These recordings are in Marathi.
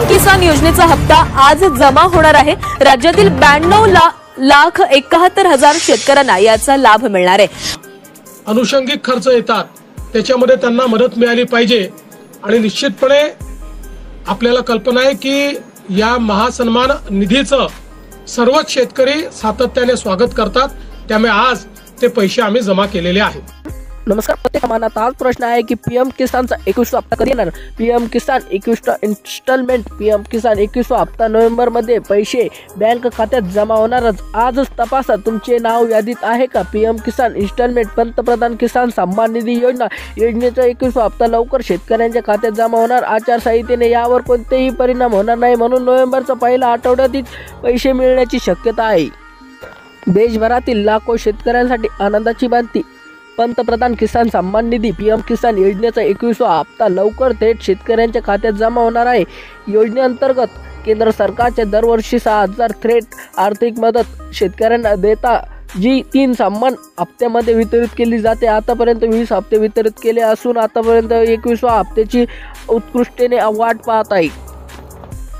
किसान योजनेचा हप्ता आज जमा होणार आहे। राज्यातील 92,71,000 शेतकऱ्यांना याचा लाभ मिळणार आहे। अनुषंगिक खर्च येतात त्याच्यामध्ये त्यांना मदत मिळाली पाहिजे आणि निश्चितपणे आपल्याला कल्पना आहे की या महासन्मान निधीचं सर्वच शेतकरी सातत्याने स्वागत करतात, त्यामुळे आज ते पैसे आम्ही जमा केलेले आहेत। नमस्कार, प्रत्येक मनात आज प्रश्न आहे की पीएम किसानचा 21वा हप्ता कधी येणार। पीएम किसान 21 इन्स्टॉलमेंट पीएम किसान 21वा हप्ता नोव्हेंबर मध्ये पैसे बँक खात्यात जमा होणारच। आजच तपासा तुमचे नाव यादीत आहे का। पीएम किसान इन्स्टॉलमेंट पंतप्रधान किसान सन्मान निधी योजनेचा 21वा हप्ता लवकर शेतकऱ्यांच्या खात्यात जमा होणार। आचारसंहितेने यावर कोणतेही परिणाम होणार नाही, म्हणून नोव्हेंबरच्या पहिल्या आठवड्यातच पैसे मिळण्याची शक्यता आहे। देशभरातील लाखो शेतकऱ्यांसाठी आनंदाची बातमी। पंतप्रधान किसान सन्मान निधी पीएम किसान योजनेचा 21वा हप्ता लवकर थेट शेतकऱ्यांच्या खात्यात जमा होणार आहे। योजनेअंतर्गत केंद्र सरकारच्या दरवर्षी 6,000 थेट आर्थिक मदत शेतकऱ्यांना देता, जी 3 सन्मान हप्त्यामध्ये वितरित केली जाते। आतापर्यंत 20 हप्ते वितरित केले असून आतापर्यंत 21व्या हप्त्याची उत्कृष्टतेने वाट पाहत आहे।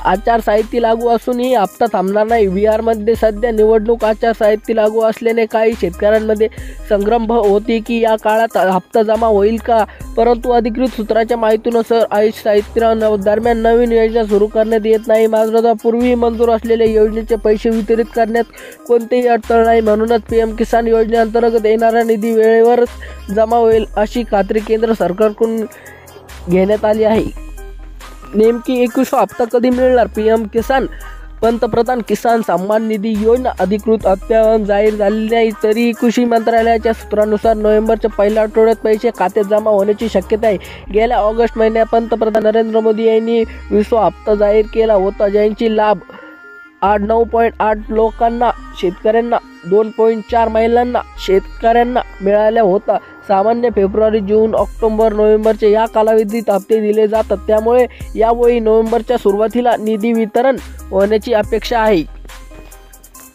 आचारसंहिता लागू असूनही हप्ता थांबणार नाही। बिहारमध्ये सध्या निवडणूक आचारसंहिता लागू असल्याने काही शेतकऱ्यांमध्ये संभ्रम होती की या काळात हप्ता जमा होईल का, परंतु अधिकृत सूत्राच्या माहितीनुसार आचारसंहिता दरम्यान नवीन योजना सुरू करण्यात येत नाही। मात्र पूर्वी मंजूर असलेल्या योजनेचे पैसे वितरित करण्यात कोणतेही अडथळा नाही, म्हणूनच पीएम किसान योजनेअंतर्गत येणारा निधी वेळेवर जमा होईल अशी खात्री केंद्र सरकारकडून घेण्यात आली आहे। नेमकी 21वा हप्ता कधी मिळणार। पीएम किसान पंतप्रधान किसान सन्मान निधी योजना अधिकृत अद्याप जाहीर झाली नाही, तरी कृषी मंत्रालयाच्या सूत्रानुसार नोव्हेंबरच्या पहिल्या आठवड्यात पैसे खात्यात जमा होण्याची शक्यता आहे। गेल्या ऑगस्ट महिन्यात पंतप्रधान नरेंद्र मोदी यांनी 20वा हप्ता जाहीर केला होता, ज्याची लाभ 9.8 लोकांना शेतकऱ्यांना 2.4 महिलांना शेतकऱ्यांना मिळाला होता। सामान्य फेब्रुवारी, जून, ऑक्टोबर, नोव्हेंबरचे या कालावधीत हप्ते दिले जातात, त्यामुळे यावेळी नोव्हेंबरच्या सुरुवातीला निधी वितरण होण्याची अपेक्षा आहे।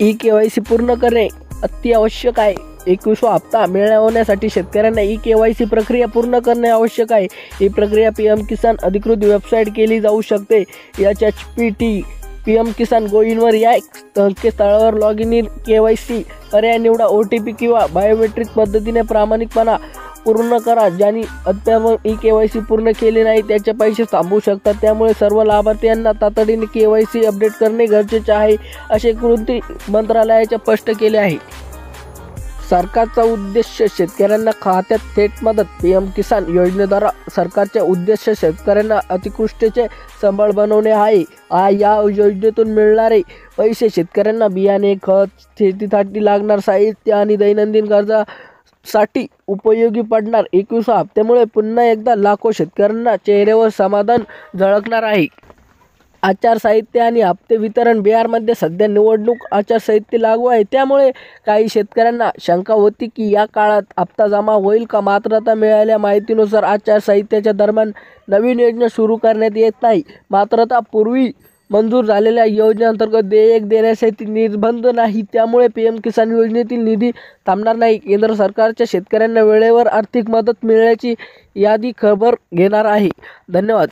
ई-केवायसी पूर्ण करणे अत्यावश्यक आहे। 21वा हप्ता मिळवण्यासाठी शेतकऱ्यांना ई-केवायसी प्रक्रिया पूर्ण करणे आवश्यक आहे। ही प्रक्रिया पीएम किसान अधिकृत वेबसाईट केली जाऊ शकते। HHPT पीएम किसान गोइनवर या संकेतस्थळावर लॉग इन केवायसी पर्याय निवडा। OTP किंवा बायोमेट्रिक पद्धतीने प्रामाणिकपणा पूर्ण करा। ज्यांनी अद्याप ई-केवायसी पूर्ण केले नाही त्याचे पैसे थांबू शकतात, त्यामुळे सर्व लाभार्थ्यांना तातडीने केवायसी अपडेट करणे गरजेचे आहे, असे कृषी मंत्रालयाने स्पष्ट केले आहे। सरकारचा उद्देश शेतकऱ्यांना खात्यात थेट मदत। पीएम किसान योजनेद्वारा सरकारचे उद्देश शेतकऱ्यांना अतिवृष्टीचे संबळ बनवणे आहे। या योजनेतून मिळणारे पैसे शेतकऱ्यांना बियाणे, खत, शेतीसाठी लागणार साहित्य आणि दैनंदिन गरजासाठी उपयोगी पडणार। 21व्या हप्त्यामुळे पुन्हा एकदा लाखो शेतकऱ्यांना चेहऱ्यावर समाधान झळकणार आहे। आचारसंहिता आणि हप्ते वितरण। बिहारमध्ये सध्या निवडणूक आचारसंहिता लागू आहे, त्यामुळे काही शेतकऱ्यांना शंका होती की या काळात हप्ता जमा होईल का। मात्र आता मिळालेल्या माहितीनुसार आचारसंहितेच्या दरम्यान नवीन योजना सुरू करण्यात येत नाही। मात्र आता पूर्वी मंजूर झालेल्या योजनेअंतर्गत देयक देण्यासाठी निर्बंध नाही, त्यामुळे पीएम किसान योजनेतील निधी थांबणार नाही। केंद्र सरकारच्या शेतकऱ्यांना वेळेवर आर्थिक मदत मिळण्याची यादी खबर घेणार आहे। धन्यवाद।